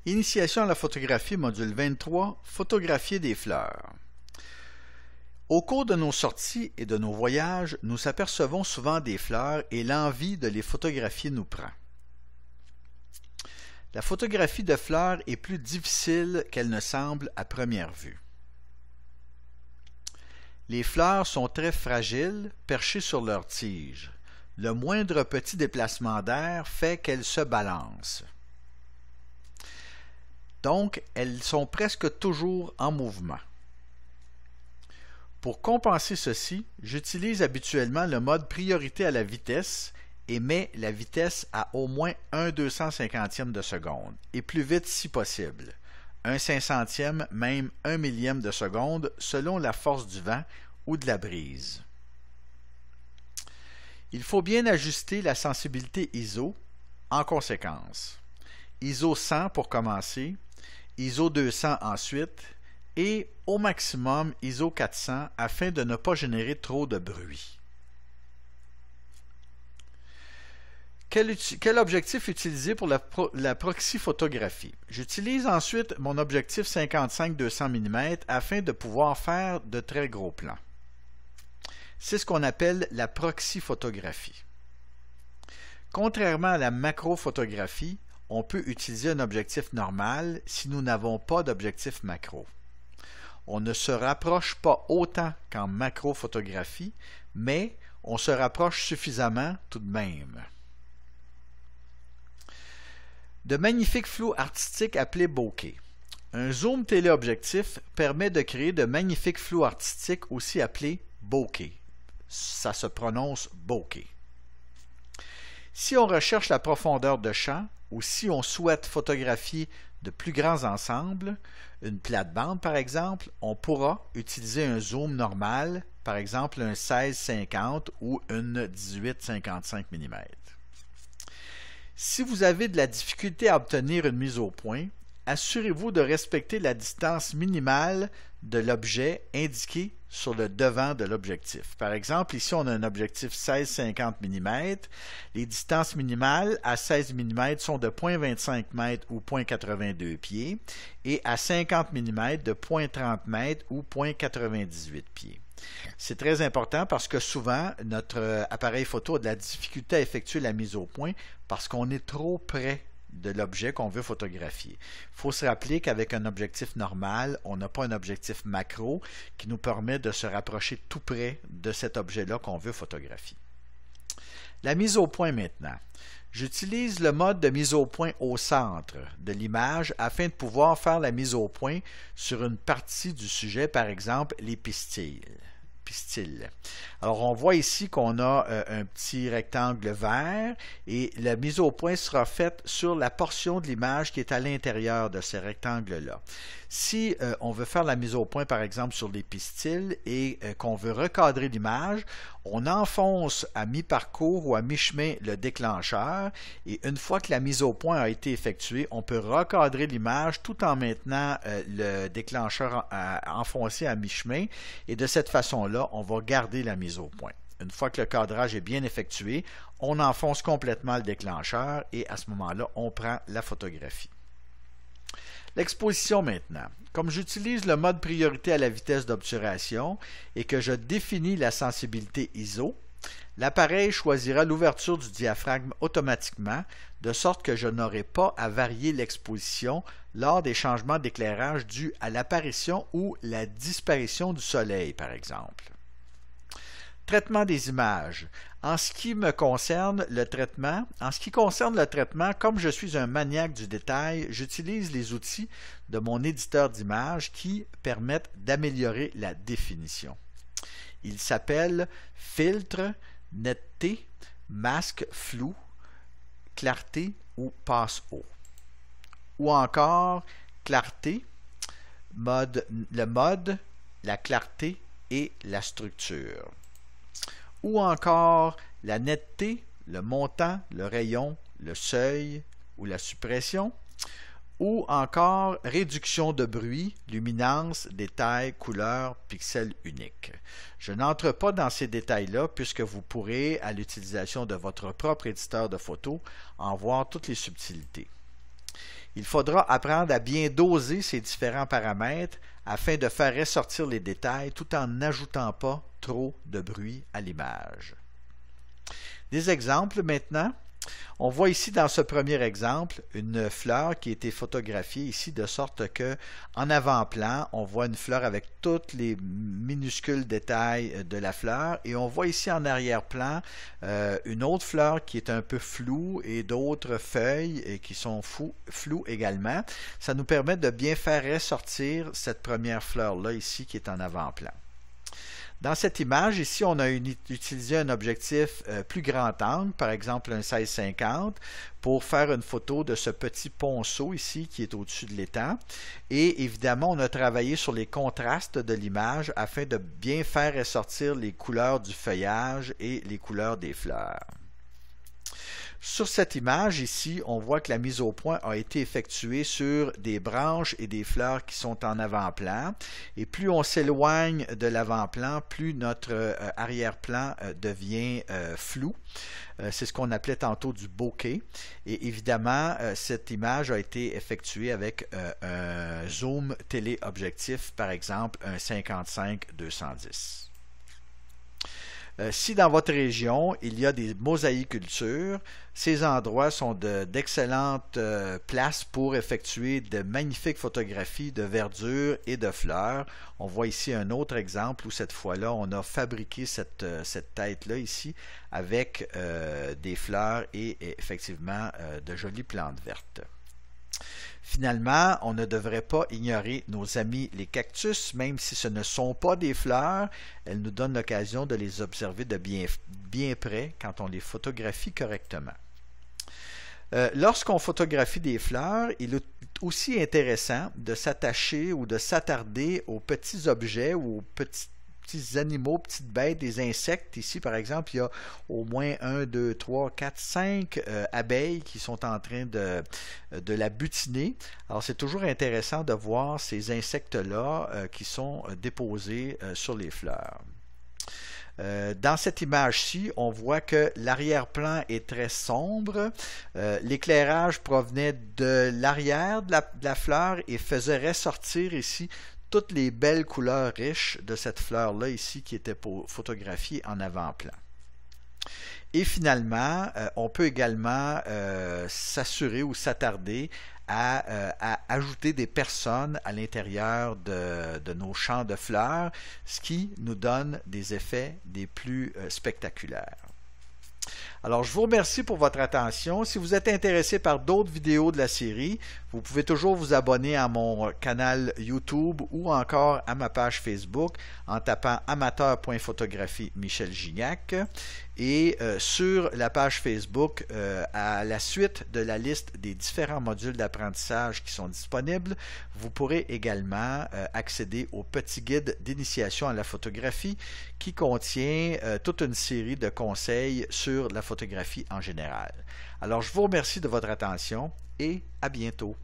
Initiation à la photographie, module 23, photographier des fleurs. Au cours de nos sorties et de nos voyages, nous apercevons souvent des fleurs et l'envie de les photographier nous prend. La photographie de fleurs est plus difficile qu'elle ne semble à première vue. Les fleurs sont très fragiles, perchées sur leurs tiges. Le moindre petit déplacement d'air fait qu'elles se balancent. Donc, elles sont presque toujours en mouvement. Pour compenser ceci, j'utilise habituellement le mode priorité à la vitesse et mets la vitesse à au moins 1/250e de seconde, et plus vite si possible, 1/500e, même 1/1000e de seconde, selon la force du vent ou de la brise. Il faut bien ajuster la sensibilité ISO en conséquence. ISO 100 pour commencer, ISO 200 ensuite, et au maximum ISO 400 afin de ne pas générer trop de bruit. Quel objectif utiliser pour la proxy photographie? J'utilise ensuite mon objectif 55-200 mm afin de pouvoir faire de très gros plans. C'est ce qu'on appelle la proxy photographie. Contrairement à la macro-photographie, on peut utiliser un objectif normal si nous n'avons pas d'objectif macro. On ne se rapproche pas autant qu'en macro-photographie, mais on se rapproche suffisamment tout de même. De magnifiques flous artistiques appelés bokeh. Un zoom téléobjectif permet de créer de magnifiques flous artistiques aussi appelés bokeh. Ça se prononce bokeh. Si on recherche la profondeur de champ ou si on souhaite photographier de plus grands ensembles, une plate-bande par exemple, on pourra utiliser un zoom normal, par exemple un 16-50 ou une 18-55 mm. Si vous avez de la difficulté à obtenir une mise au point, assurez-vous de respecter la distance minimale de l'objet indiquée sur le devant de l'objectif. Par exemple, ici on a un objectif 16-50 mm. Les distances minimales à 16 mm sont de 0.25 m ou 0.82 pieds et à 50 mm de 0.30 m ou 0.98 pieds. C'est très important parce que souvent, notre appareil photo a de la difficulté à effectuer la mise au point parce qu'on est trop près de l'objet qu'on veut photographier. Il faut se rappeler qu'avec un objectif normal, on n'a pas un objectif macro qui nous permet de se rapprocher tout près de cet objet-là qu'on veut photographier. La mise au point maintenant. J'utilise le mode de mise au point au centre de l'image afin de pouvoir faire la mise au point sur une partie du sujet, par exemple les pistils. Alors, on voit ici qu'on a un petit rectangle vert et la mise au point sera faite sur la portion de l'image qui est à l'intérieur de ce rectangle-là. Si on veut faire la mise au point, par exemple, sur les pistils et qu'on veut recadrer l'image, on enfonce à mi-parcours ou à mi-chemin le déclencheur et une fois que la mise au point a été effectuée, on peut recadrer l'image tout en maintenant le déclencheur enfoncé à mi-chemin et de cette façon-là, on va garder la mise au point. Une fois que le cadrage est bien effectué, on enfonce complètement le déclencheur et à ce moment-là, on prend la photographie. L'exposition maintenant. Comme j'utilise le mode priorité à la vitesse d'obturation et que je définis la sensibilité ISO, l'appareil choisira l'ouverture du diaphragme automatiquement, de sorte que je n'aurai pas à varier l'exposition lors des changements d'éclairage dus à l'apparition ou la disparition du soleil, par exemple. Traitement des images. En ce qui concerne le traitement, comme je suis un maniaque du détail, j'utilise les outils de mon éditeur d'images qui permettent d'améliorer la définition. Il s'appelle Filtre, Netteté, Masque, Flou, Clarté ou Passe-haut. Ou encore Clarté, le mode, la clarté et la structure. Ou encore la netteté, le montant, le rayon, le seuil ou la suppression, ou encore réduction de bruit, luminance, détail, couleur, pixel unique. Je n'entre pas dans ces détails-là puisque vous pourrez, à l'utilisation de votre propre éditeur de photos, en voir toutes les subtilités. Il faudra apprendre à bien doser ces différents paramètres afin de faire ressortir les détails tout en n'ajoutant pas trop de bruit à l'image. Des exemples maintenant. On voit ici dans ce premier exemple une fleur qui a été photographiée ici de sorte que en avant-plan, on voit une fleur avec tous les minuscules détails de la fleur et on voit ici en arrière-plan une autre fleur qui est un peu floue et d'autres feuilles qui sont floues également. Ça nous permet de bien faire ressortir cette première fleur-là ici qui est en avant-plan. Dans cette image, ici, on a utilisé un objectif plus grand angle, par exemple un 16-50, pour faire une photo de ce petit ponceau ici qui est au-dessus de l'étang. Et évidemment, on a travaillé sur les contrastes de l'image afin de bien faire ressortir les couleurs du feuillage et les couleurs des fleurs. Sur cette image ici, on voit que la mise au point a été effectuée sur des branches et des fleurs qui sont en avant-plan. Et plus on s'éloigne de l'avant-plan, plus notre arrière-plan devient flou. C'est ce qu'on appelait tantôt du bokeh. Et évidemment, cette image a été effectuée avec un zoom téléobjectif, par exemple un 55-210. Si dans votre région, il y a des mosaïcultures, ces endroits sont d'excellentes places pour effectuer de magnifiques photographies de verdure et de fleurs. On voit ici un autre exemple où cette fois-là, on a fabriqué cette tête-là ici avec des fleurs et effectivement de jolies plantes vertes. Finalement, on ne devrait pas ignorer nos amis les cactus, même si ce ne sont pas des fleurs, elles nous donnent l'occasion de les observer de bien près quand on les photographie correctement. Lorsqu'on photographie des fleurs, il est aussi intéressant de s'attacher ou de s'attarder aux petits objets ou aux petits animaux, petites bêtes, des insectes. Ici, par exemple, il y a au moins 1, 2, 3, 4, 5 abeilles qui sont en train de la butiner. Alors, c'est toujours intéressant de voir ces insectes-là qui sont déposés sur les fleurs. Dans cette image-ci, on voit que l'arrière-plan est très sombre. L'éclairage provenait de l'arrière de la fleur et faisait ressortir ici toutes les belles couleurs riches de cette fleur-là ici qui était photographiée en avant-plan. Et finalement, on peut également s'assurer ou s'attarder à ajouter des personnes à l'intérieur de nos champs de fleurs, ce qui nous donne des effets des plus spectaculaires. Alors, je vous remercie pour votre attention. Si vous êtes intéressé par d'autres vidéos de la série, vous pouvez toujours vous abonner à mon canal YouTube ou encore à ma page Facebook en tapant amateur.photographie Michel Gignac. Et sur la page Facebook, à la suite de la liste des différents modules d'apprentissage qui sont disponibles, vous pourrez également accéder au petit guide d'initiation à la photographie qui contient toute une série de conseils sur la photographie en général. Alors, je vous remercie de votre attention et à bientôt.